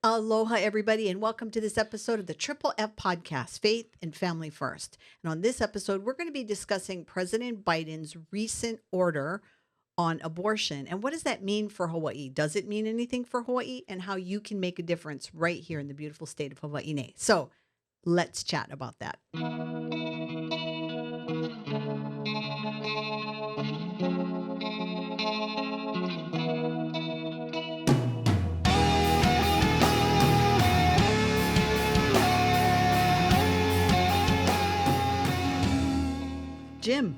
Aloha, everybody, and welcome to this episode of the Triple F Podcast, Faith and Family First. And on this episode, we're going to be discussing President Biden's recent order on abortion. And what does that mean for Hawaii? Does it mean anything for Hawaii? And how you can make a difference right here in the beautiful state of Hawaii. So let's chat about that. Jim.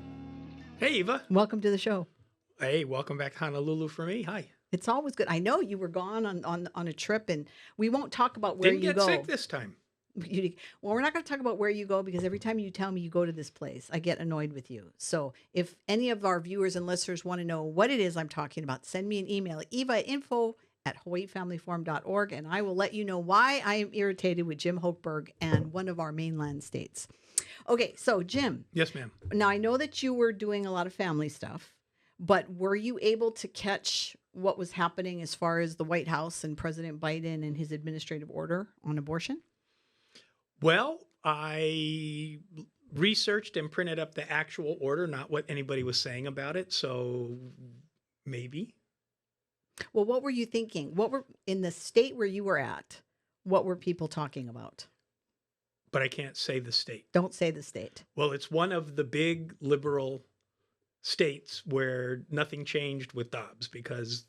Hey, Eva. Welcome to the show. Hey, welcome back to Honolulu for me. Hi. It's always good. I know you were gone on a trip, and we won't talk about where you go. Didn't get sick this time. Well, we're not going to talk about where you go because every time you tell me you go to this place, I get annoyed with you. So if any of our viewers and listeners want to know what it is I'm talking about, send me an email, eva@hawaiifamilyforum.org, and I will let you know why I am irritated with Jim Hochberg and one of our mainland states. Okay, so Jim. Yes, ma'am. Now, I know that you were doing a lot of family stuff, but were you able to catch what was happening as far as the White House and President Biden and his administrative order on abortion? Well, I researched and printed up the actual order, not what anybody was saying about it. So maybe. Well, what were you thinking? What were in the state where you were at? What were people talking about? But I can't say the state. Don't say the state. Well, it's one of the big liberal states where nothing changed with Dobbs because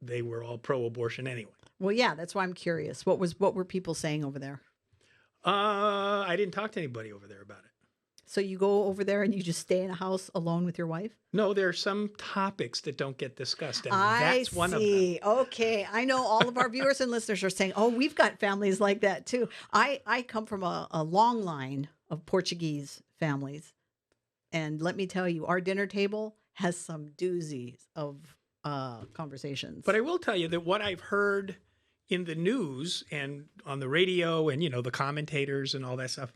they were all pro-abortion anyway. Well, yeah, that's why I'm curious. What were people saying over there? I didn't talk to anybody over there about it. So you go over there and you just stay in a house alone with your wife? No, there are some topics that don't get discussed, and that's one of them. Okay, I know all of our viewers and listeners are saying, "Oh, we've got families like that too." I come from a long line of Portuguese families, and let me tell you, our dinner table has some doozies of conversations. But I will tell you that what I've heard in the news and on the radio and, the commentators and all that stuff,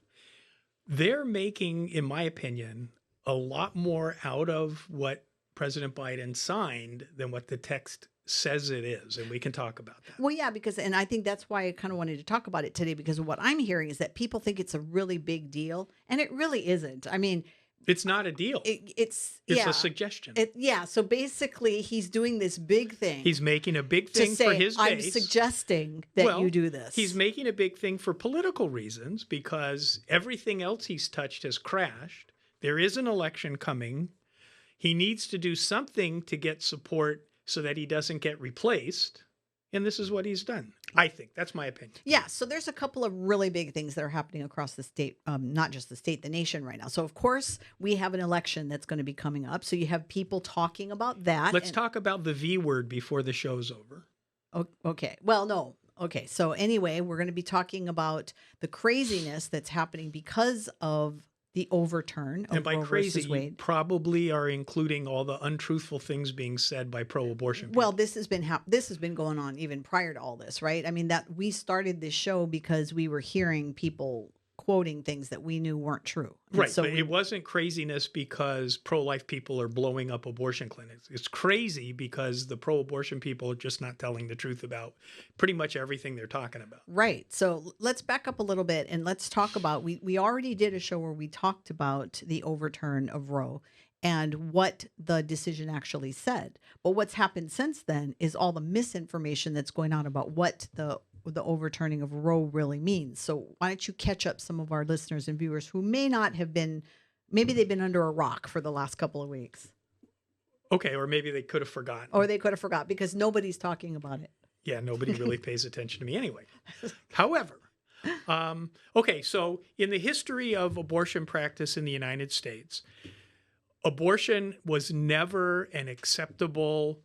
they're making, in my opinion, a lot more out of what President Biden signed than what the text says it is. And we can talk about that. Well, yeah, and I think that's why I kind of wanted to talk about it today, because what I'm hearing is that people think it's a really big deal, and it really isn't. I mean, it's not a deal. It's a suggestion. So basically, he's doing this big thing. He's making a big thing for his base. I'm suggesting that you do this. He's making a big thing for political reasons because everything else he's touched has crashed. There is an election coming. He needs to do something to get support so that he doesn't get replaced. And this is what he's done. I think that's my opinion. Yeah. So there's a couple of really big things that are happening across the state, not just the state, the nation right now. So, of course, we have an election that's going to be coming up. So you have people talking about that. Let's talk about the V word before the show's over. Okay. Well, no. Okay. So anyway, we're going to be talking about the craziness that's happening because of the overturn of and by Roe crazy, versus Wade. You probably are including all the untruthful things being said by pro-abortion people. Well, this has been going on even prior to all this, right? I mean, that we started this show because we were hearing people quoting things that we knew weren't true. And right, but it wasn't craziness because pro-life people are blowing up abortion clinics. It's crazy because the pro-abortion people are just not telling the truth about pretty much everything they're talking about. Right. So let's back up a little bit and let's talk about, we already did a show where we talked about the overturn of Roe and what the decision actually said. But what's happened since then is all the misinformation that's going on about what the overturning of Roe really means. So why don't you catch up some of our listeners and viewers who may not have been, maybe they've been under a rock for the last couple of weeks. Okay, or maybe they could have forgotten. Or they could have forgot because nobody's talking about it. Yeah, nobody really pays attention to me anyway. However, okay, so in the history of abortion practice in the United States, abortion was never an acceptable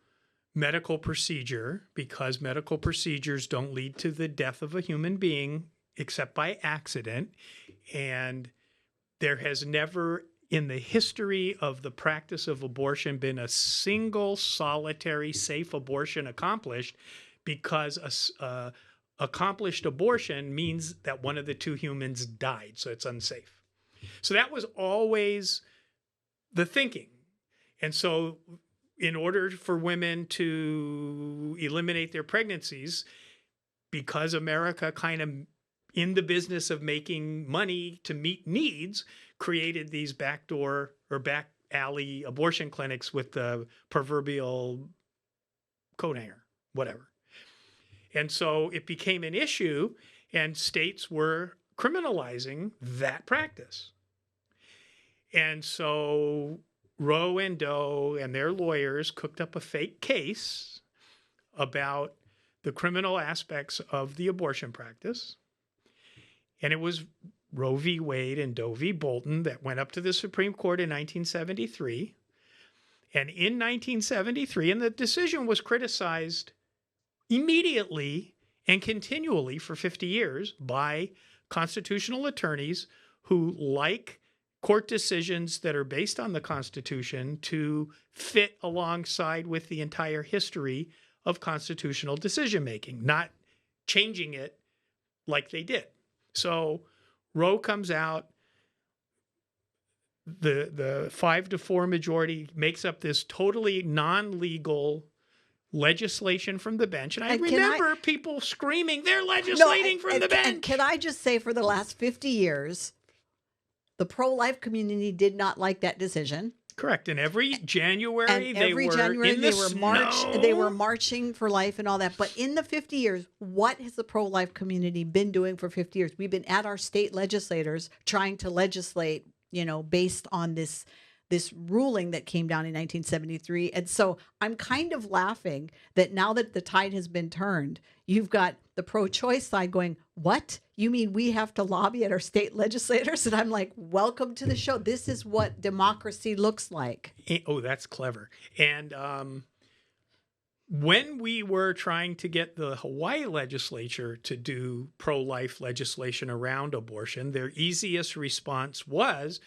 medical procedure because medical procedures don't lead to the death of a human being except by accident. And there has never in the history of the practice of abortion been a single solitary safe abortion accomplished because accomplished abortion means that one of the two humans died, so it's unsafe. So that was always the thinking. And so in order for women to eliminate their pregnancies, because America kind of in the business of making money to meet needs, created these backdoor or back alley abortion clinics with the proverbial coat hanger, whatever. And so it became an issue, and states were criminalizing that practice. And so Roe and Doe and their lawyers cooked up a fake case about the criminal aspects of the abortion practice. And it was Roe v. Wade and Doe v. Bolton that went up to the Supreme Court in 1973. And in 1973, and the decision was criticized immediately and continually for 50 years by constitutional attorneys who like court decisions that are based on the Constitution to fit alongside with the entire history of constitutional decision-making, not changing it like they did. So Roe comes out, the 5-4 majority makes up this totally non-legal legislation from the bench. And I remember people screaming, they're legislating from the bench. And can I just say, for the last 50 years, the pro-life community did not like that decision. Correct. And every January, they were marching for life and all that. But in the 50 years, what has the pro-life community been doing for 50 years? We've been at our state legislators trying to legislate, based on this ruling that came down in 1973. And so I'm kind of laughing that now that the tide has been turned, you've got the pro-choice side going, what? You mean we have to lobby at our state legislators? And I'm like, welcome to the show. This is what democracy looks like. Oh, that's clever. And when we were trying to get the Hawaii legislature to do pro-life legislation around abortion, their easiest response was,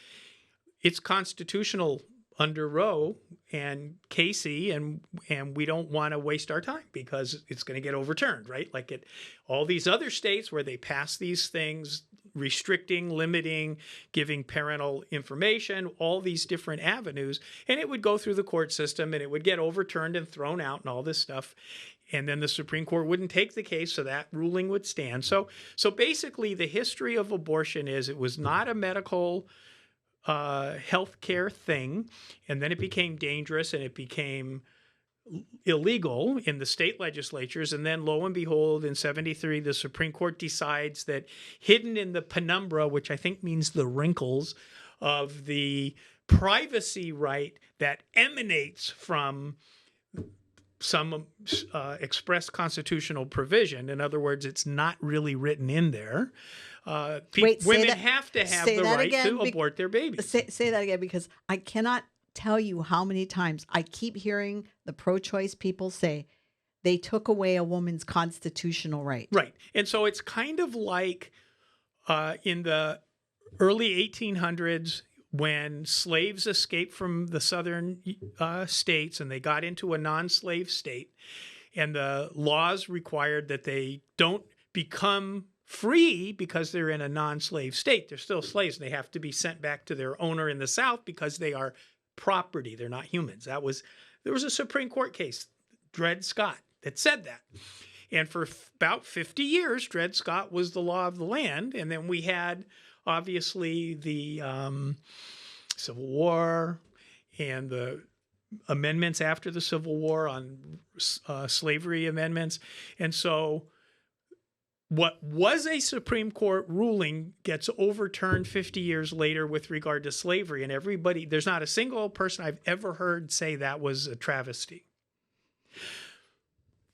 it's constitutional under Roe and Casey, and we don't want to waste our time because it's going to get overturned, right? Like all these other states where they pass these things restricting, limiting, giving parental information, all these different avenues, and it would go through the court system and it would get overturned and thrown out and all this stuff. And then the Supreme Court wouldn't take the case, so that ruling would stand. So basically the history of abortion is it was not a medical healthcare thing, and then it became dangerous and it became illegal in the state legislatures. And then lo and behold, in 73, the Supreme Court decides that hidden in the penumbra, which I think means the wrinkles of the privacy right that emanates from some express constitutional provision. In other words, it's not really written in there. Women have to have the right to abort their babies. Say that again, because I cannot tell you how many times I keep hearing the pro-choice people say they took away a woman's constitutional right. Right. And so it's kind of like in the early 1800s when slaves escaped from the southern states and they got into a non-slave state, and the laws required that they don't become free because they're in a non-slave state. They're still slaves, and they have to be sent back to their owner in the South because they are property. They're not humans. There was a Supreme Court case, Dred Scott, that said that. And for about 50 years, Dred Scott was the law of the land. And then we had, obviously, the Civil War and the amendments after the Civil War on slavery amendments. And so what was a Supreme Court ruling gets overturned 50 years later with regard to slavery. And there's not a single person I've ever heard say that was a travesty.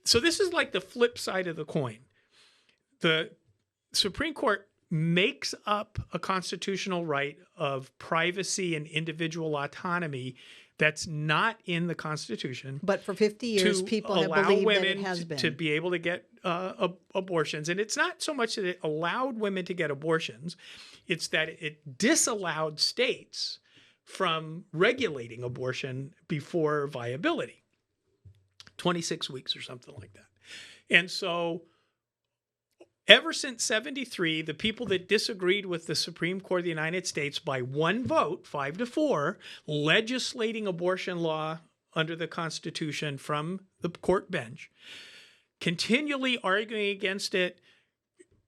So this is like the flip side of the coin. The Supreme Court makes up a constitutional right of privacy and individual autonomy that's not in the Constitution. But for 50 years, people have believed that it has been. To be able to get abortions. And it's not so much that it allowed women to get abortions, it's that it disallowed states from regulating abortion before viability. 26 weeks or something like that. And so ever since 73, the people that disagreed with the Supreme Court of the United States by one vote, 5-4, legislating abortion law under the Constitution from the court bench, continually arguing against it,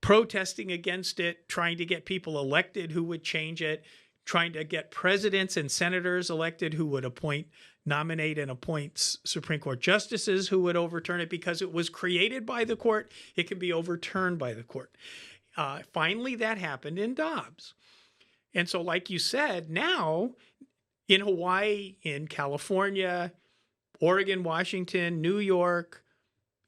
protesting against it, trying to get people elected who would change it, trying to get presidents and senators elected who would nominate and appoint Supreme Court justices who would overturn it, because it was created by the court. It can be overturned by the court. Finally, that happened in Dobbs. And so, like you said, now in Hawaii, in California, Oregon, Washington, New York,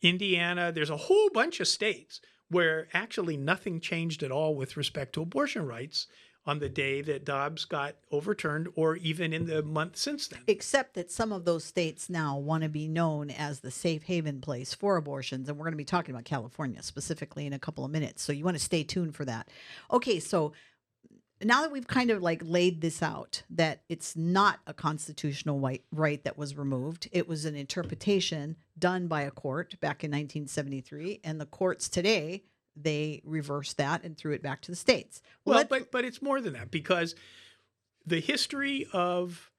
Indiana, there's a whole bunch of states where actually nothing changed at all with respect to abortion rights on the day that Dobbs got overturned, or even in the month since then. Except that some of those states now want to be known as the safe haven place for abortions. And we're going to be talking about California specifically in a couple of minutes. So you want to stay tuned for that. Okay, so now that we've kind of like laid this out, that it's not a constitutional right that was removed. It was an interpretation done by a court back in 1973. And the courts today, they reversed that and threw it back to the states. Well, but it's more than that, because the history of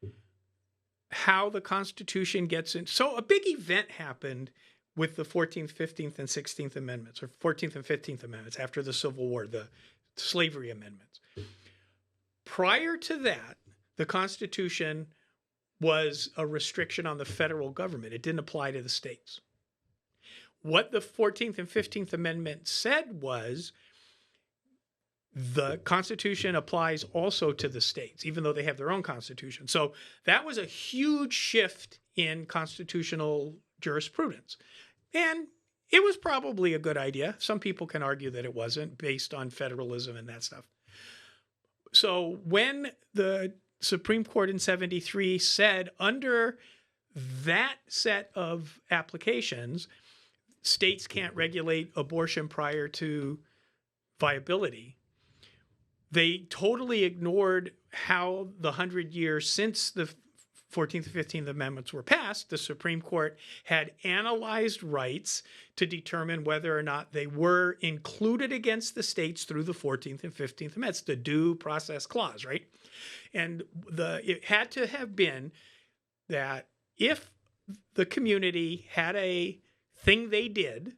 how the Constitution gets in. So a big event happened with the 14th, 15th, and 16th Amendments, or 14th and 15th Amendments after the Civil War, the slavery amendments. Prior to that, the Constitution was a restriction on the federal government. It didn't apply to the states. What the 14th and 15th Amendment said was the Constitution applies also to the states, even though they have their own constitution. So that was a huge shift in constitutional jurisprudence. And it was probably a good idea. Some people can argue that it wasn't, based on federalism and that stuff. So when the Supreme Court in 73 said under that set of applications, states can't regulate abortion prior to viability, they totally ignored how the 100 years since the 14th and 15th Amendments were passed, the Supreme Court had analyzed rights to determine whether or not they were included against the states through the 14th and 15th Amendments, the Due Process Clause, right? And it had to have been that if the community had a thing they did,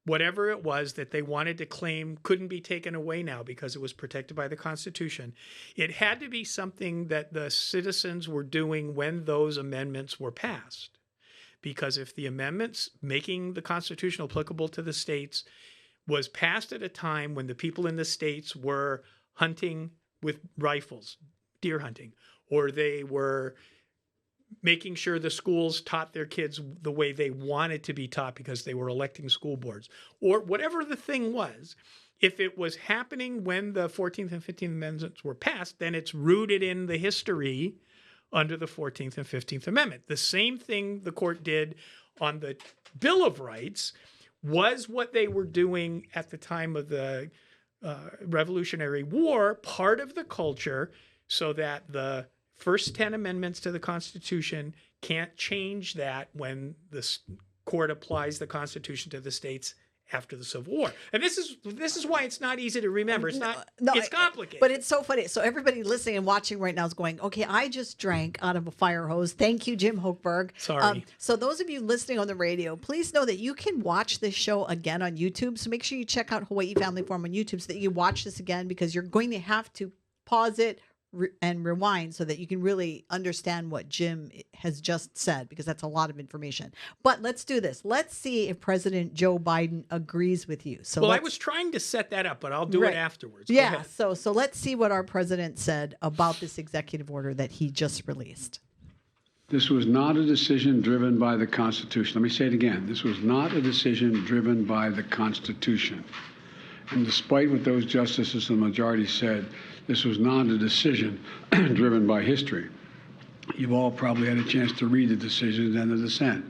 whatever it was that they wanted to claim couldn't be taken away now because it was protected by the Constitution, it had to be something that the citizens were doing when those amendments were passed. Because if the amendments making the Constitution applicable to the states was passed at a time when the people in the states were hunting with rifles, deer hunting, or they were making sure the schools taught their kids the way they wanted to be taught because they were electing school boards, or whatever the thing was, if it was happening when the 14th and 15th Amendments were passed, then it's rooted in the history under the 14th and 15th Amendment. The same thing the court did on the Bill of Rights was what they were doing at the time of the Revolutionary War, part of the culture, so that the first 10 amendments to the Constitution can't change that when the court applies the Constitution to the states after the Civil War. And this is why it's not easy to remember. It's not. No, it's complicated. But it's so funny. So everybody listening and watching right now is going, okay, I just drank out of a fire hose. Thank you, Jim Hochberg. Sorry. So those of you listening on the radio, please know that you can watch this show again on YouTube. So make sure you check out Hawaii Family Forum on YouTube so that you watch this again, because you're going to have to pause it and rewind so that you can really understand what Jim has just said, because that's a lot of information. But let's do this. Let's see if President Joe Biden agrees with you. So I was trying to set that up, but I'll do it afterwards. Go yeah. ahead. So let's see what our president said about this executive order that he just released. This was not a decision driven by the Constitution. Let me say it again. This was not a decision driven by the Constitution. And despite what those justices in the majority said, this was not a decision driven by history. You've all probably had a chance to read the decisions and the dissent.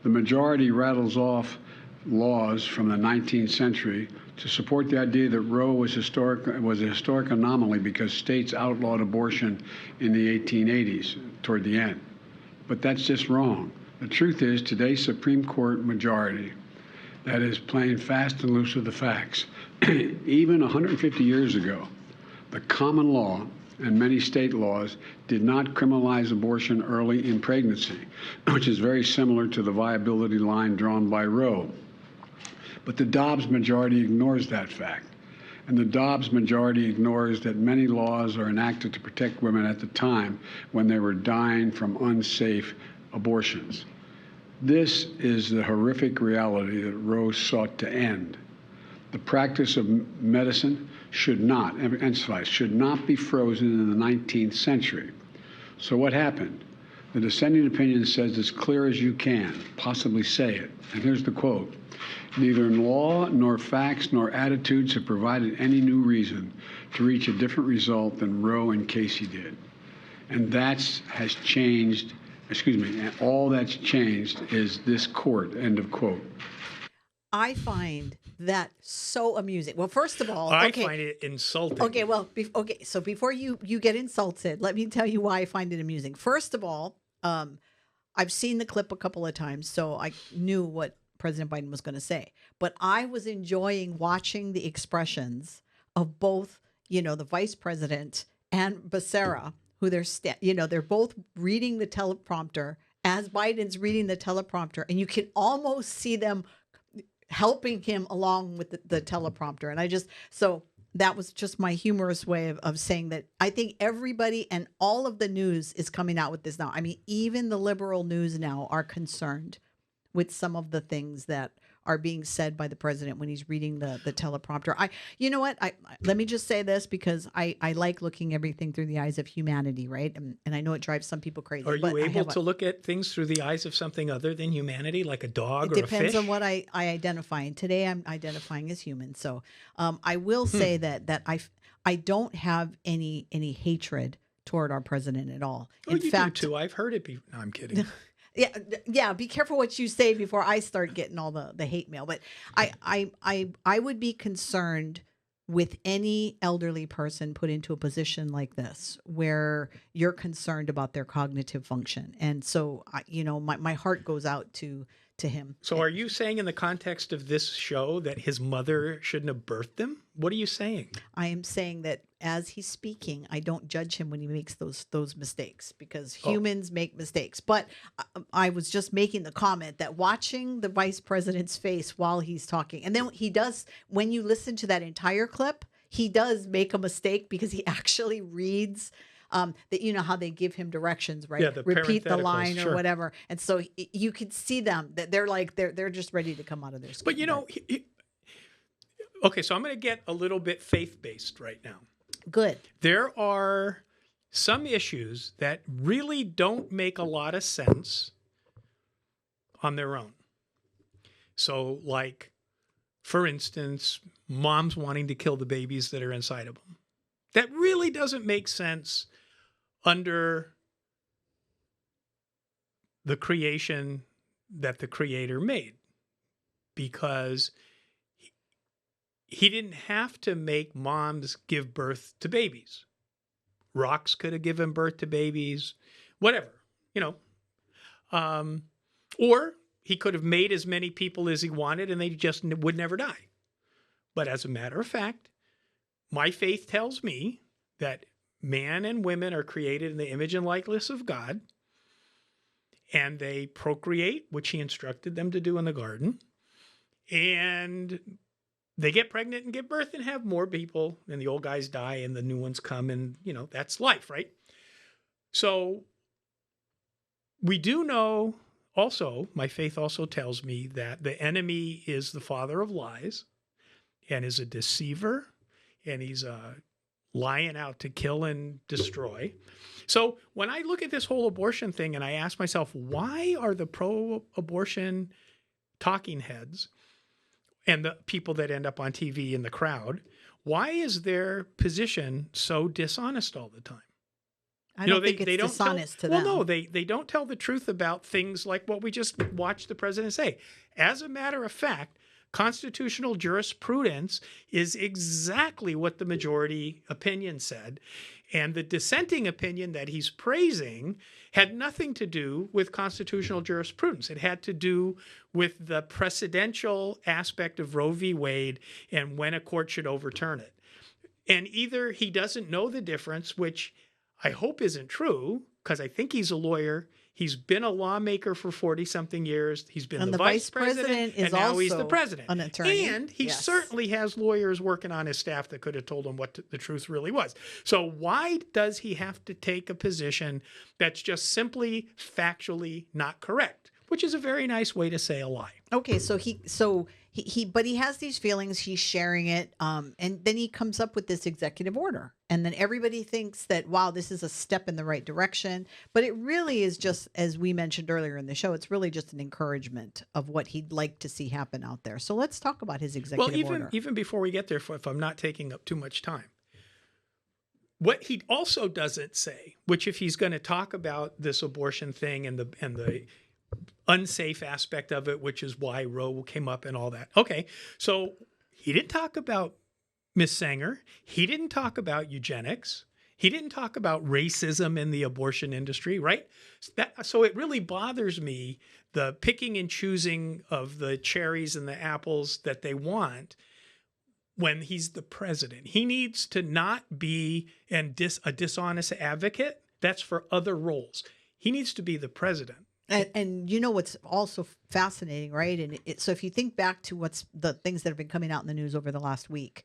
The majority rattles off laws from the 19th century to support the idea that Roe was a historic anomaly because states outlawed abortion in the 1880s toward the end. But that's just wrong. The truth is, today's Supreme Court majority that is playing fast and loose with the facts. Even 150 years ago, the common law and many state laws did not criminalize abortion early in pregnancy, which is very similar to the viability line drawn by Roe. But the Dobbs majority ignores that fact. And the Dobbs majority ignores that many laws are enacted to protect women at the time when they were dying from unsafe abortions. This is the horrific reality that Roe sought to end. The practice of medicine should not, emphasize, should not be frozen in the 19th century. So what happened? The dissenting opinion says as clear as you can possibly say it. And here's the quote. Neither law nor facts nor attitudes have provided any new reason to reach a different result than Roe and Casey did. And has changed, and all that's changed is this court, end of quote. I find that so amusing. Well, first of all, I find it insulting. Okay, well, so before you get insulted, let me tell you why I find it amusing. First of all, I've seen the clip a couple of times, so I knew what President Biden was going to say. But I was enjoying watching the expressions of both, the vice president and Becerra, who they're both reading the teleprompter as Biden's reading the teleprompter, and you can almost see them helping him along with the teleprompter. And so that was just my humorous way of saying that I think everybody and all of the news is coming out with this now. I mean, even the liberal news now are concerned with some of the things that are being said by the president when he's reading the teleprompter. You know what? Let me just say this because I like looking everything through the eyes of humanity, right? And I know it drives some people crazy. Are you able to look at things through the eyes of something other than humanity, like a dog or a fish? It depends on what I identify. And today I'm identifying as human. So I will say that I don't have any hatred toward our president at all. In fact, do too. I've heard it. No, I'm kidding. Yeah. Be careful what you say before I start getting all the hate mail. But I would be concerned with any elderly person put into a position like this, where you're concerned about their cognitive function. And so, my heart goes out to him. So are you saying in the context of this show that his mother shouldn't have birthed him? What are you saying? I am saying that as he's speaking, I don't judge him when he makes those mistakes, because humans make mistakes. But I was just making the comment that watching the vice president's face while he's talking, and then he does, when you listen to that entire clip, he does make a mistake because he actually reads that, how they give him directions, right? Yeah, repeat the line sure. or whatever. And so you could see them that they're just ready to come out of their skin. But okay, so I'm going to get a little bit faith-based right now. Good. There are some issues that really don't make a lot of sense on their own. So, like, for instance, moms wanting to kill the babies that are inside of them. That really doesn't make sense under the creation that the Creator made, because he didn't have to make moms give birth to babies. Rocks could have given birth to babies, whatever, or he could have made as many people as he wanted and they just would never die. But as a matter of fact, my faith tells me that man and women are created in the image and likeness of God, and they procreate, which he instructed them to do in the garden, and they get pregnant and give birth and have more people, and the old guys die and the new ones come, and, that's life, right? So we do know also, my faith also tells me that the enemy is the father of lies and is a deceiver, and he's lying out to kill and destroy. So when I look at this whole abortion thing and I ask myself, why are the pro-abortion talking heads and the people that end up on TV in the crowd, why is their position so dishonest all the time? I don't think it's dishonest to them. Well, no, they don't tell the truth about things like what we just watched the president say. As a matter of fact, constitutional jurisprudence is exactly what the majority opinion said. And the dissenting opinion that he's praising had nothing to do with constitutional jurisprudence. It had to do with the precedential aspect of Roe v. Wade and when a court should overturn it. And either he doesn't know the difference, which I hope isn't true, because I think he's a lawyer. He's been a lawmaker for 40-something years. He's been And the vice president, is and now he's the also president. an attorney. And he Yes. certainly has lawyers working on his staff that could have told him what the truth really was. So why does he have to take a position that's just simply factually not correct, which is a very nice way to say a lie? Okay, so but he has these feelings. He's sharing it, and then he comes up with this executive order, and then everybody thinks that, wow, this is a step in the right direction. But it really is just, as we mentioned earlier in the show, it's really just an encouragement of what he'd like to see happen out there. So let's talk about his executive order. Even before we get there, if I'm not taking up too much time, what he also doesn't say, which if he's going to talk about this abortion thing and the unsafe aspect of it, which is why Roe came up and all that. Okay, so he didn't talk about Miss Sanger. He didn't talk about eugenics. He didn't talk about racism in the abortion industry, right? So it really bothers me, the picking and choosing of the cherries and the apples that they want when he's the president. He needs to not be a dishonest advocate. That's for other roles. He needs to be the president. And you know what's also fascinating, right? And so if you think back to what's the things that have been coming out in the news over the last week,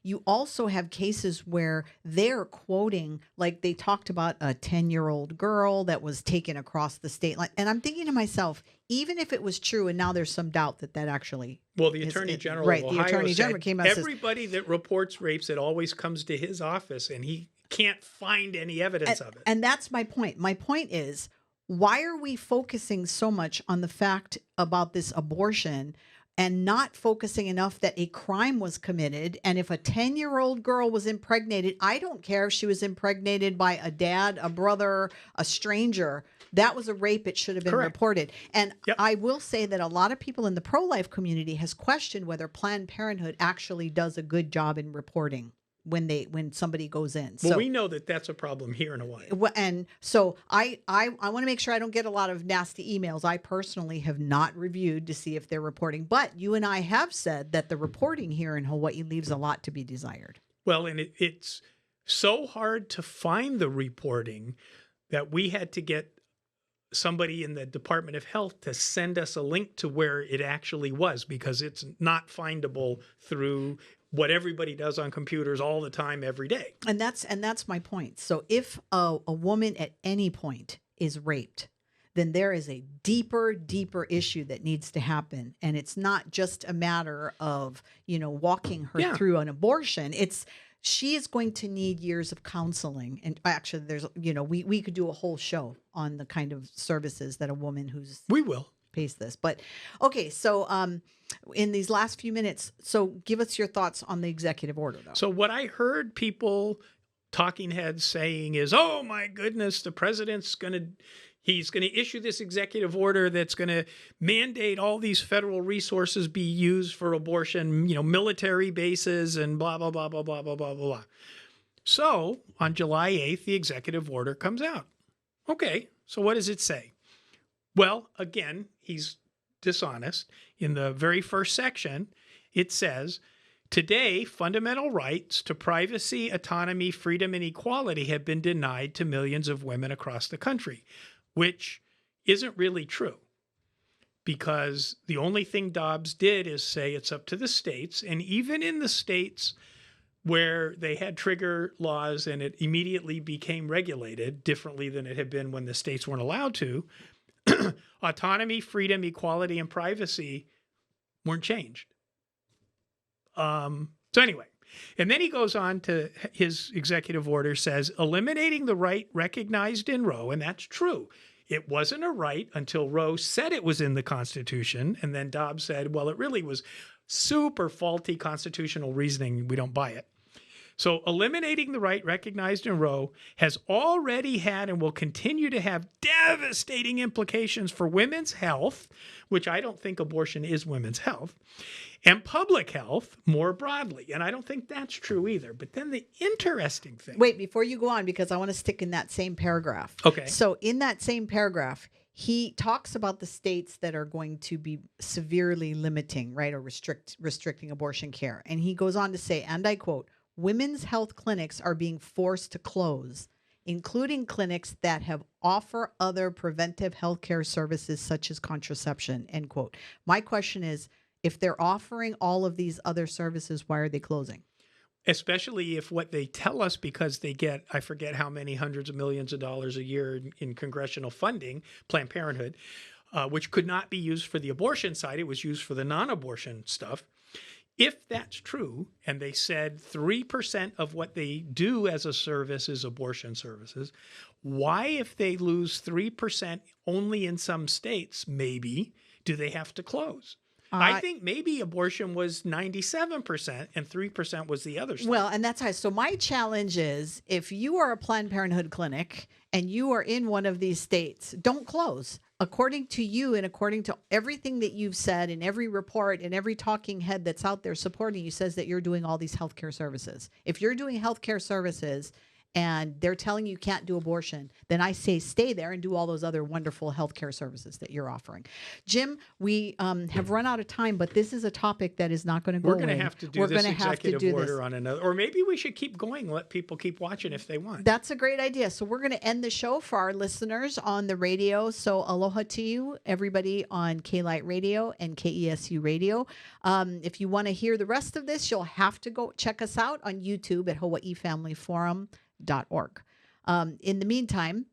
you also have cases where they're quoting, like they talked about a 10-year-old girl that was taken across the state line. And I'm thinking to myself, even if it was true, and now there's some doubt that actually the Attorney General right, of Ohio the Attorney General said came out and says, everybody that reports rapes, it always comes to his office, and he can't find any evidence of it. And that's my point. My point is, why are we focusing so much on the fact about this abortion and not focusing enough that a crime was committed? And if a 10-year-old girl was impregnated, I don't care if she was impregnated by a dad, a brother, a stranger. That was a rape. It should have been Correct. reported. And Yep. I will say that a lot of people in the pro-life community has questioned whether Planned Parenthood actually does a good job in reporting when somebody goes in. Well, So we know that that's a problem here in Hawaii. and so I want to make sure I don't get a lot of nasty emails. I personally have not reviewed to see if they're reporting, but you and I have said that the reporting here in Hawaii leaves a lot to be desired. Well, and it's so hard to find the reporting that we had to get somebody in the Department of Health to send us a link to where it actually was, because it's not findable through what everybody does on computers all the time, every day. And that's my point. So if a woman at any point is raped, then there is a deeper issue that needs to happen. And it's not just a matter of, walking her through an abortion. She is going to need years of counseling. And actually there's, we could do a whole show on the kind of services that a woman We will. pays this. But okay, so in these last few minutes, so give us your thoughts on the executive order, though. So what I heard people, talking heads, saying is, oh my goodness, the president's he's going to issue this executive order that's going to mandate all these federal resources be used for abortion, military bases and blah, blah, blah, blah, blah, blah, blah, blah. So on July 8th, the executive order comes out. Okay, so what does it say? Well, again, he's dishonest. In the very first section, it says, today, fundamental rights to privacy, autonomy, freedom, and equality have been denied to millions of women across the country, which isn't really true, because the only thing Dobbs did is say it's up to the states. And even in the states where they had trigger laws and it immediately became regulated differently than it had been when the states weren't allowed to, autonomy, freedom, equality, and privacy weren't changed. So anyway, and then he goes on to his executive order says, eliminating the right recognized in Roe, and that's true. It wasn't a right until Roe said it was in the Constitution, and then Dobbs said, well, it really was super faulty constitutional reasoning. We don't buy it. So eliminating the right recognized in Roe has already had and will continue to have devastating implications for women's health, which I don't think abortion is women's health, and public health more broadly. And I don't think that's true either. But then the interesting thing. Wait, before you go on, because I want to stick in that same paragraph. Okay. So in that same paragraph, he talks about the states that are going to be severely limiting, right, or restricting abortion care. And he goes on to say, and I quote, women's health clinics are being forced to close, including clinics that have offer other preventive healthcare services such as contraception, end quote. My question is, if they're offering all of these other services, why are they closing? Especially if what they tell us, because they get, I forget how many hundreds of millions of dollars a year in congressional funding, Planned Parenthood, which could not be used for the abortion side. It was used for the non-abortion stuff. If that's true, and they said 3% of what they do as a service is abortion services, why, if they lose 3% only in some states, maybe, do they have to close? I think maybe abortion was 97% and 3% was the other stuff. Well, and that's how. So my challenge is, if you are a Planned Parenthood clinic and you are in one of these states, don't close. According to you and according to everything that you've said and every report and every talking head that's out there supporting you says that you're doing all these healthcare services. If you're doing healthcare services and they're telling you can't do abortion, then I say stay there and do all those other wonderful healthcare services that you're offering. Jim, we have run out of time, but this is a topic that is not going to go away. We're going to have to do this executive order on another, or maybe we should keep going, let people keep watching if they want. That's a great idea. So we're going to end the show for our listeners on the radio. So aloha to you, everybody on K-Light Radio and KESU Radio. If you want to hear the rest of this, you'll have to go check us out on YouTube at hawaiifamilyforum.org. In the meantime,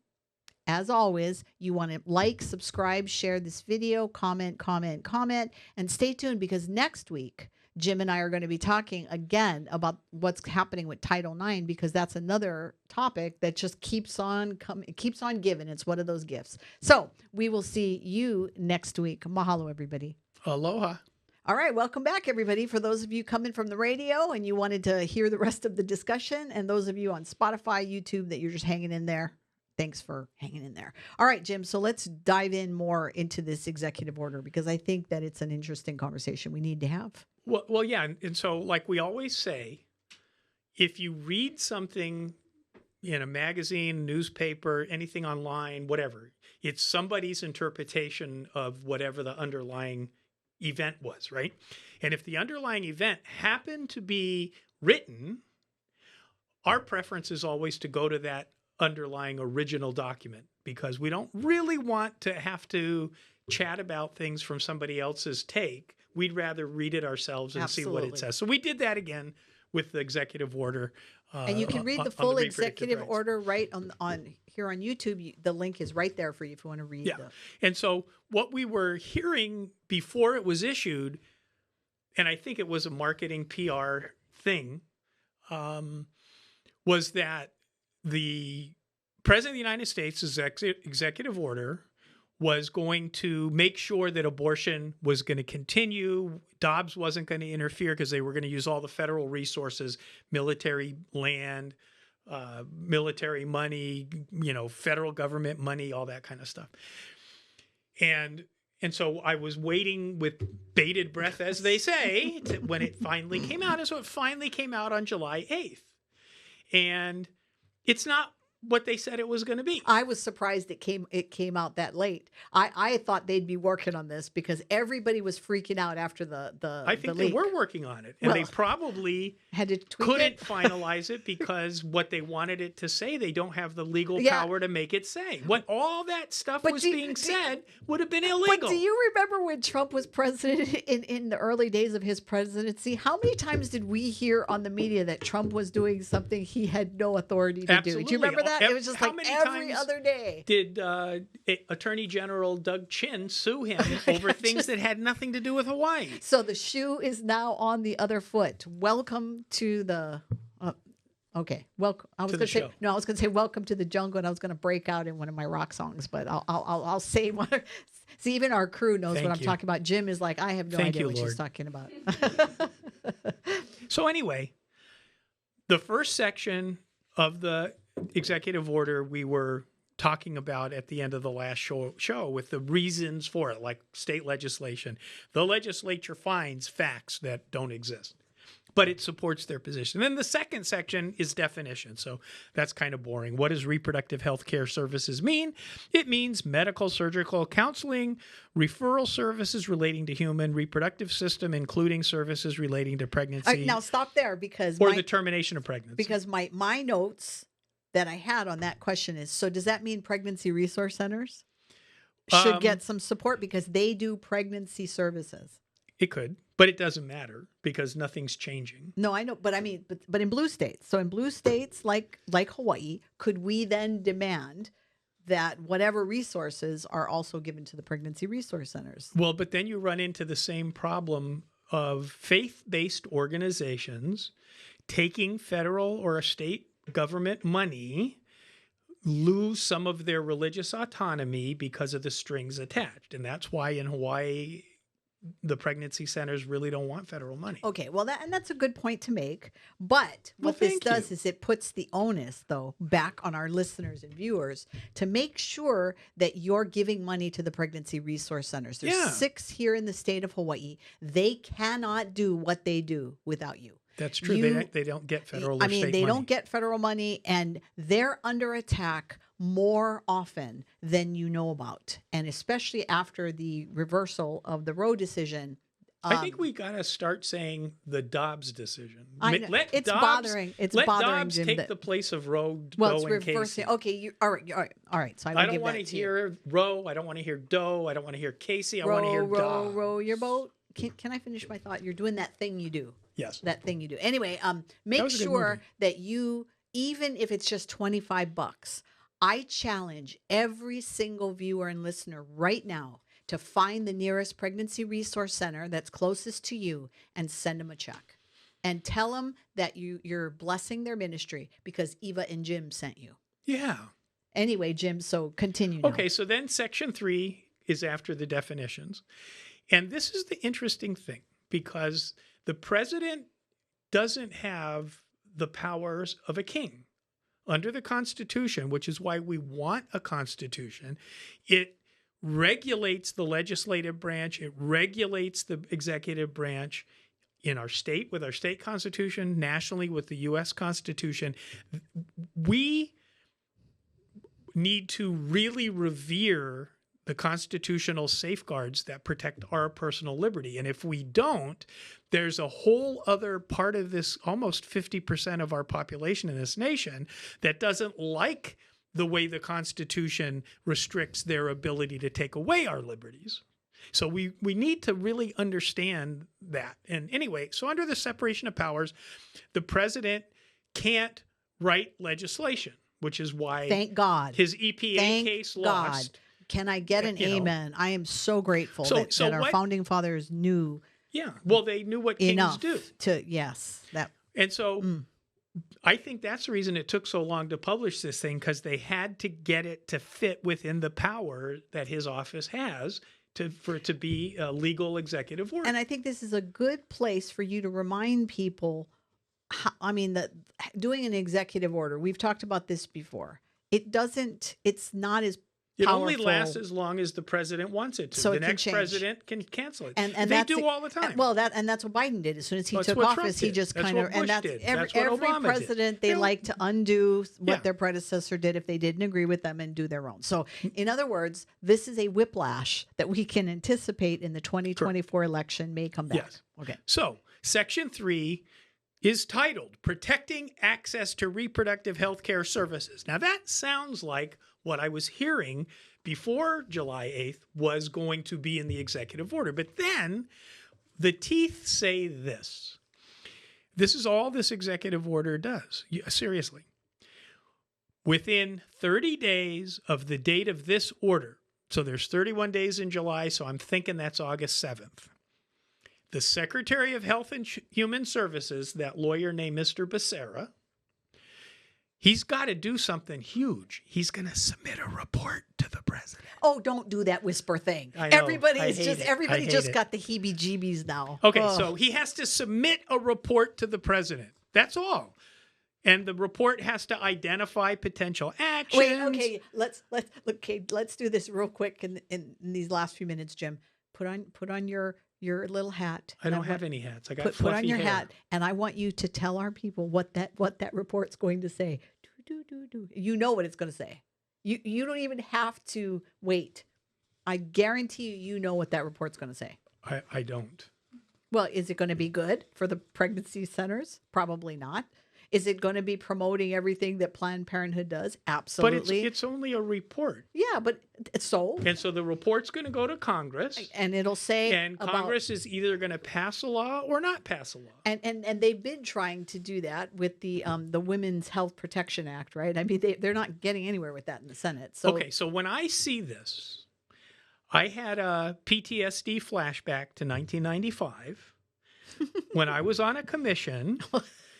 as always, you want to like, subscribe, share this video, comment, and stay tuned because next week, Jim and I are going to be talking again about what's happening with Title IX because that's another topic that just keeps on coming, keeps on giving. It's one of those gifts. So we will see you next week. Mahalo, everybody. Aloha. All right, welcome back, everybody. For those of you coming from the radio and you wanted to hear the rest of the discussion, and those of you on Spotify, YouTube, that you're just hanging in there, thanks for hanging in there. All right, Jim, so let's dive in more into this executive order because I think that it's an interesting conversation we need to have. Well, yeah, and so like we always say, if you read something in a magazine, newspaper, anything online, whatever, it's somebody's interpretation of whatever the underlying event was, right? And if the underlying event happened to be written, our preference is always to go to that underlying original document because we don't really want to have to chat about things from somebody else's take. We'd rather read it ourselves and see what it says. So we did that again with the executive order. And you can read the full executive order right on here on YouTube. The link is right there for you if you want to read. Yeah. And so what we were hearing before it was issued, and I think it was a marketing PR thing, was that the President of the United States' executive order was going to make sure that abortion was going to continue. Dobbs wasn't going to interfere because they were going to use all the federal resources, military land, military money, federal government money, all that kind of stuff. And so I was waiting with bated breath, as they say, when it finally came out. And so it finally came out on July 8th. And it's not what they said it was going to be. I was surprised it came out that late. I thought they'd be working on this because everybody was freaking out after the I think they were working on it, and they probably had to couldn't finalize it because what they wanted it to say, they don't have the legal power to make it say. What all that stuff was being said would have been illegal. But do you remember when Trump was president in the early days of his presidency? How many times did we hear on the media that Trump was doing something he had no authority to do? Do you remember that? It was just like every other day. Did Attorney General Doug Chin sue him over things that had nothing to do with Hawaii? So the shoe is now on the other foot. Welcome to the. Okay, welcome. I was going to say welcome to the jungle, and I was going to break out in one of my rock songs, but I'll say one. See, even our crew knows what I'm talking about. Jim is like, I have no idea what she's talking about. So anyway, the first section of the executive order we were talking about at the end of the last show with the reasons for it, like state legislation. The legislature finds facts that don't exist. but it supports their position. Then the second section is definition. So that's kind of boring. What does reproductive health care services mean? It means medical, surgical, counseling, referral services relating to human reproductive system, including services relating to pregnancy. Now stop there because or the termination of pregnancy. Because my notes that I had on that question is, so does that mean pregnancy resource centers should get some support because they do pregnancy services? It could, but it doesn't matter because nothing's changing. No, I know, but I mean, but in blue states. So in blue states like Hawaii, could we then demand that whatever resources are also given to the pregnancy resource centers? Well, but then you run into the same problem of faith-based organizations taking federal or state government money, lose some of their religious autonomy because of the strings attached. And that's why in Hawaii, the pregnancy centers really don't want federal money. Okay, well, that's a good point to make. But what this does is it puts the onus, though, back on our listeners and viewers to make sure that you're giving money to the pregnancy resource centers. There's 6 here in the state of Hawaii. They cannot do what they do without you. That's true. They don't get federal or state money. They don't get federal money, and they're under attack more often than you know about. And especially after the reversal of the Roe decision. I think we got to start saying the Dobbs decision. It's bothering. Let bothering Dobbs Jim take the place of Roe, well, Doe, and Casey. Okay, all right. So I don't want to hear Roe. I don't want to hear Doe. I don't want to hear Casey. I want to hear Dobbs. Row your boat. Can I finish my thought? You're doing that thing you do. Yes. That thing you do. Anyway, make sure that you, even if it's just $25, I challenge every single viewer and listener right now to find the nearest pregnancy resource center that's closest to you and send them a check. And tell them that you're blessing their ministry because Eva and Jim sent you. Yeah. Anyway, Jim, so continue now. Okay, so then section 3 is after the definitions. And this is the interesting thing because the president doesn't have the powers of a king. Under the Constitution, which is why we want a Constitution, it regulates the legislative branch, it regulates the executive branch in our state with our state constitution, nationally with the U.S. Constitution. We need to really revere the constitutional safeguards that protect our personal liberty. And if we don't, there's a whole other part of this, almost 50% of our population in this nation, that doesn't like the way the Constitution restricts their ability to take away our liberties. So we need to really understand that. And anyway, so under the separation of powers, the president can't write legislation, which is why thank God his EPA case lost. Can I get an amen? I am so grateful that our founding fathers knew. Yeah, well, they knew what kings do. And so I think that's the reason it took so long to publish this thing, because they had to get it to fit within the power that his office has for it to be a legal executive order. And I think this is a good place for you to remind people. That doing an executive order, we've talked about this before. It's not as It powerful. only lasts as long as the president wants it to. So the next president can cancel it. And they do all the time. That's what Biden did. As soon as he took office, he just kind of, and that's every president, they like to undo what their predecessor did if they didn't agree with them and do their own. So in other words, this is a whiplash that we can anticipate in the 2024 election may come back. Yes. Okay. So Section 3 is titled Protecting Access to Reproductive Health Care Services. Now that sounds like what I was hearing before July 8th was going to be in the executive order. But then the teeth say this. This is all this executive order does. Seriously. Within 30 days of the date of this order, so there's 31 days in July, so I'm thinking that's August 7th. The Secretary of Health and Human Services, that lawyer named Mr. Becerra, he's got to do something huge. He's going to submit a report to the president. Oh, don't do that whisper thing. I know. Everybody just got the heebie-jeebies now. Okay, so he has to submit a report to the president. That's all. And the report has to identify potential actions. Wait, okay, let's do this real quick in these last few minutes, Jim. Put on your your little hat. I don't have any hats. I got Put fluffy on your hair. hat, and I want you to tell our people what that report's going to say. Do. You know what it's going to say. You don't even have to wait. I guarantee you know what that report's going to say. I don't. Well, is it going to be good for the pregnancy centers? Probably not. Is it going to be promoting everything that Planned Parenthood does? Absolutely. But it's only a report. Yeah, but so. And so the report's going to go to Congress. And it'll say and Congress is either going to pass a law or not pass a law. And they've been trying to do that with the Women's Health Protection Act, right? I mean, they're not getting anywhere with that in the Senate. So okay, so when I see this, I had a PTSD flashback to 1995 when I was on a commission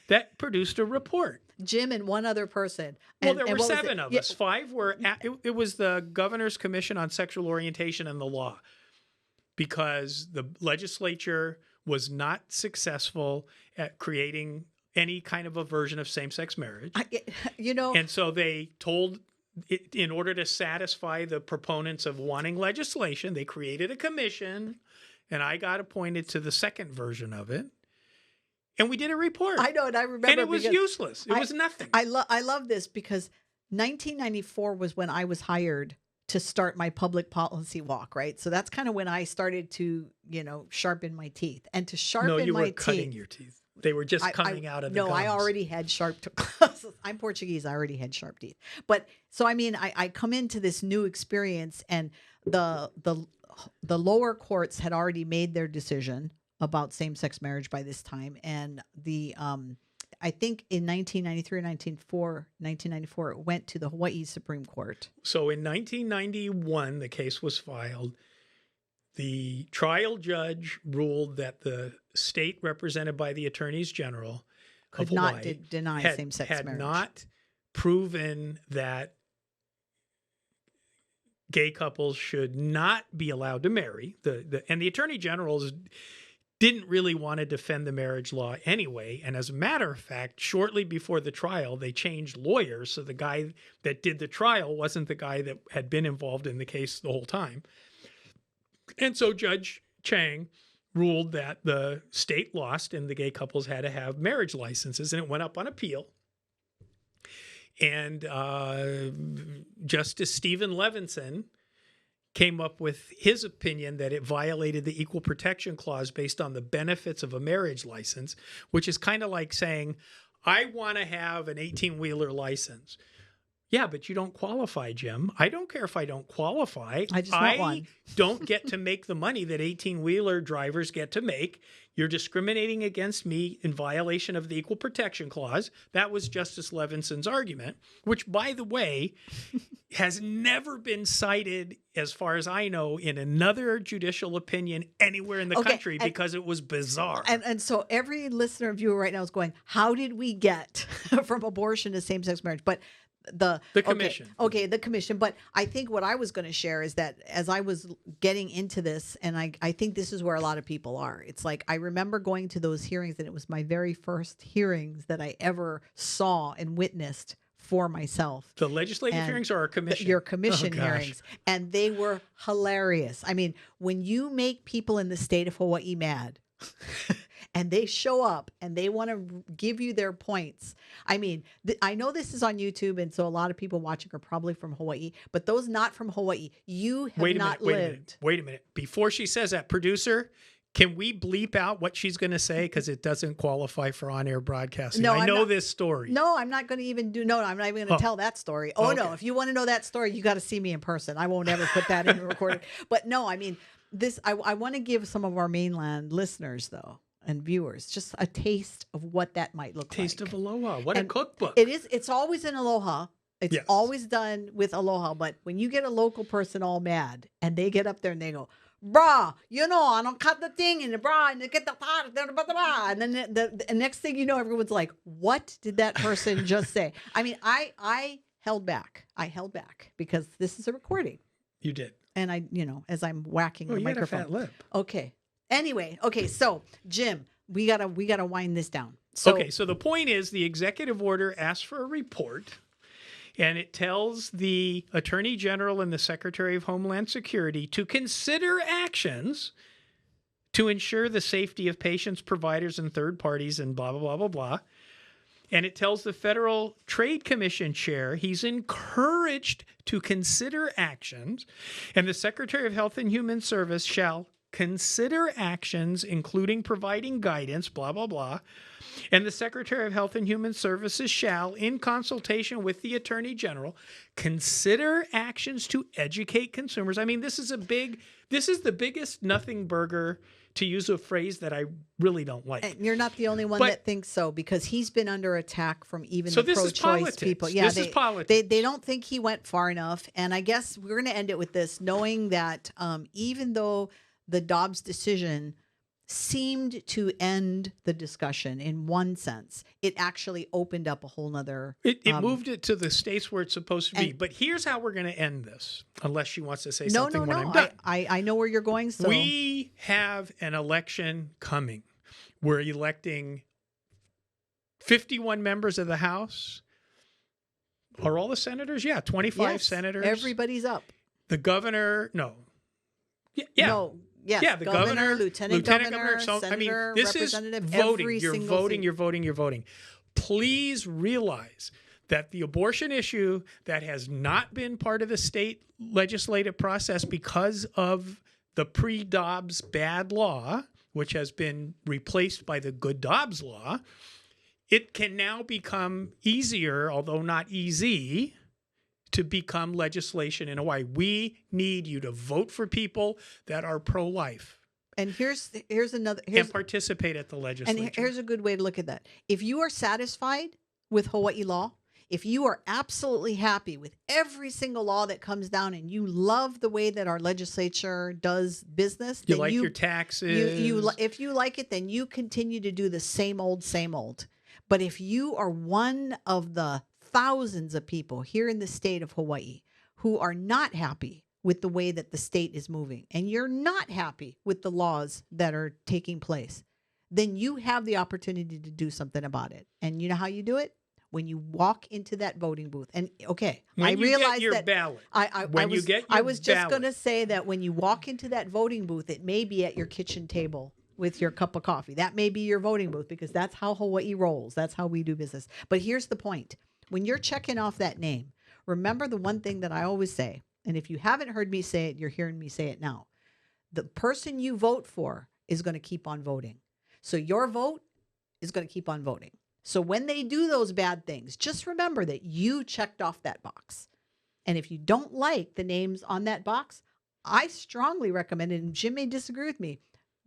that produced a report. Jim and one other person. Well, there were 7 of us. 5 were it was the Governor's Commission on Sexual Orientation and the Law, because the legislature was not successful at creating any kind of a version of same-sex marriage. And so they told, in order to satisfy the proponents of wanting legislation, they created a commission, and I got appointed to the second version of it. And we did a report. I know, and I remember. And it was useless. It was nothing. I love this because 1994 was when I was hired to start my public policy walk, right? So that's kind of when I started to, sharpen my teeth. And to sharpen my teeth. No, you were cutting your teeth. They were just coming out of the gums. No, I already had sharp I'm Portuguese. I already had sharp teeth. But so, I mean, I come into this new experience, and the lower courts had already made their decision about same-sex marriage by this time. And I think in 1993 or 1994, it went to the Hawaii Supreme Court. So in 1991, the case was filed. The trial judge ruled that the state represented by the attorneys general could not deny same-sex marriage. Had not proven that gay couples should not be allowed to marry. And the attorney generals didn't really want to defend the marriage law anyway. And as a matter of fact, shortly before the trial, they changed lawyers. So the guy that did the trial wasn't the guy that had been involved in the case the whole time. And so Judge Chang ruled that the state lost and the gay couples had to have marriage licenses, and it went up on appeal. And Justice Stephen Levinson came up with his opinion that it violated the Equal Protection Clause based on the benefits of a marriage license, which is kind of like saying, I want to have an 18-wheeler license. Yeah, but you don't qualify, Jim. I don't care if I don't qualify. I just want one. Don't get to make the money that 18-wheeler drivers get to make. You're discriminating against me in violation of the Equal Protection Clause. That was Justice Levinson's argument, which, by the way, has never been cited, as far as I know, in another judicial opinion anywhere in the country, because it was bizarre. And so every listener and viewer right now is going, how did we get from abortion to same-sex marriage? But the commission. Okay, the commission. But I think what I was going to share is that as I was getting into this, and I think this is where a lot of people are. It's like, I remember going to those hearings, and it was my very first hearings that I ever saw and witnessed for myself. The legislative hearings or our commission? Your commission hearings. And they were hilarious. I mean, when you make people in the state of Hawaii mad, and they show up and they want to give you their points. I mean, I know this is on YouTube, and so a lot of people watching are probably from Hawaii, but those not from Hawaii, you have not lived. Wait a minute. Before she says that, producer, can we bleep out what she's going to say? Because it doesn't qualify for on-air broadcasting. No, I know this story. No, I'm not going to even I'm not even going to tell that story. Oh, okay. No, if you want to know that story, you got to see me in person. I won't ever put that in the recording. But no, I mean, I want to give some of our mainland listeners, though, and viewers, just a taste of what that might look like. Taste of Aloha. What a cookbook. It is. It's always in Aloha. It's always done with Aloha. But when you get a local person all mad and they get up there and they go, brah, I don't cut the thing and the brah and get the pot, and then the next thing you know, everyone's like, what did that person just say? I mean, I held back. I held back because this is a recording. You did. And I, as I'm whacking the microphone. Had a fat lip. Okay. Anyway, so Jim, we gotta wind this down. So the point is, the executive order asks for a report, and it tells the Attorney General and the Secretary of Homeland Security to consider actions to ensure the safety of patients, providers, and third parties, and blah, blah, blah, blah, blah. And it tells the Federal Trade Commission chair he's encouraged to consider actions, and the Secretary of Health and Human Service shall consider actions, including providing guidance, blah, blah, blah. And the Secretary of Health and Human Services shall, in consultation with the Attorney General, consider actions to educate consumers. I mean, this is the biggest nothing burger, to use a phrase that I really don't like. And you're not the only one that thinks so, because he's been under attack from even the pro-choice people. Yeah, this is politics. They don't think he went far enough. And I guess we're going to end it with this, knowing that even though the Dobbs decision seemed to end the discussion in one sense, it actually opened up a whole nother... It moved it to the states where it's supposed to be. But here's how we're going to end this, unless she wants to say something when I'm done. I know where you're going. So we have an election coming. We're electing 51 members of the House. Are all the senators? Yeah, 25 senators. Everybody's up. The governor, no. Yeah. No. Yes, yeah, the governor, lieutenant governor, So, senator, this is voting. You're voting. Please realize that the abortion issue that has not been part of the state legislative process because of the pre-Dobbs bad law, which has been replaced by the good Dobbs law, it can now become easier, although not easy, to become legislation in Hawaii. We need you to vote for people that are pro-life. And here's and participate at the legislature. And here's a good way to look at that. If you are satisfied with Hawaii law, if you are absolutely happy with every single law that comes down, and you love the way that our legislature does business, you like your taxes. If you like it, then you continue to do the same old, same old. But if you are one of the thousands of people here in the state of Hawaii who are not happy with the way that the state is moving, and you're not happy with the laws that are taking place, then you have the opportunity to do something about it. And you know how you do it? When you walk into that voting booth. And okay, when I you realize get your that ballot. I was just going to say that when you walk into that voting booth, it may be at your kitchen table with your cup of coffee. That may be your voting booth, because that's how Hawaii rolls. That's how we do business. But here's the point. When you're checking off that name, remember the one thing that I always say, and if you haven't heard me say it, you're hearing me say it now. The person you vote for is going to keep on voting. So your vote is going to keep on voting. So when they do those bad things, just remember that you checked off that box. And if you don't like the names on that box, I strongly recommend it, and Jim may disagree with me,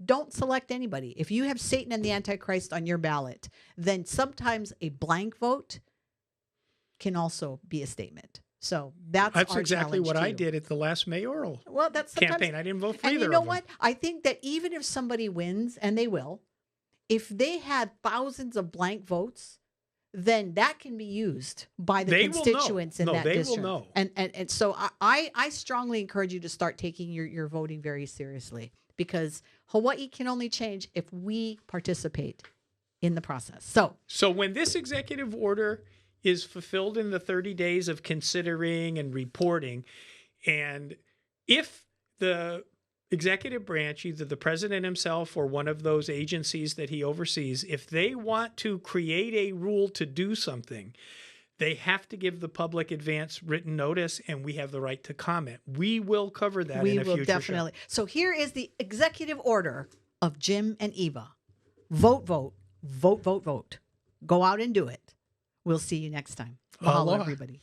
don't select anybody. If you have Satan and the Antichrist on your ballot, then sometimes a blank vote can also be a statement. So that's exactly what I did at the last mayoral campaign. I didn't vote for either of them. And you know what? I think that even if somebody wins, and they will, if they had thousands of blank votes, then that can be used by the constituents in that district. Will know. And so I strongly encourage you to start taking your voting very seriously, because Hawaii can only change if we participate in the process. So when this executive order is fulfilled in the 30 days of considering and reporting, and if the executive branch, either the president himself or one of those agencies that he oversees, if they want to create a rule to do something, they have to give the public advance written notice, and we have the right to comment. We will cover that in a future show. Definitely. So here is the executive order of Jim and Eva. Vote, vote, vote, vote, vote. Go out and do it. We'll see you next time. Mahalo, everybody.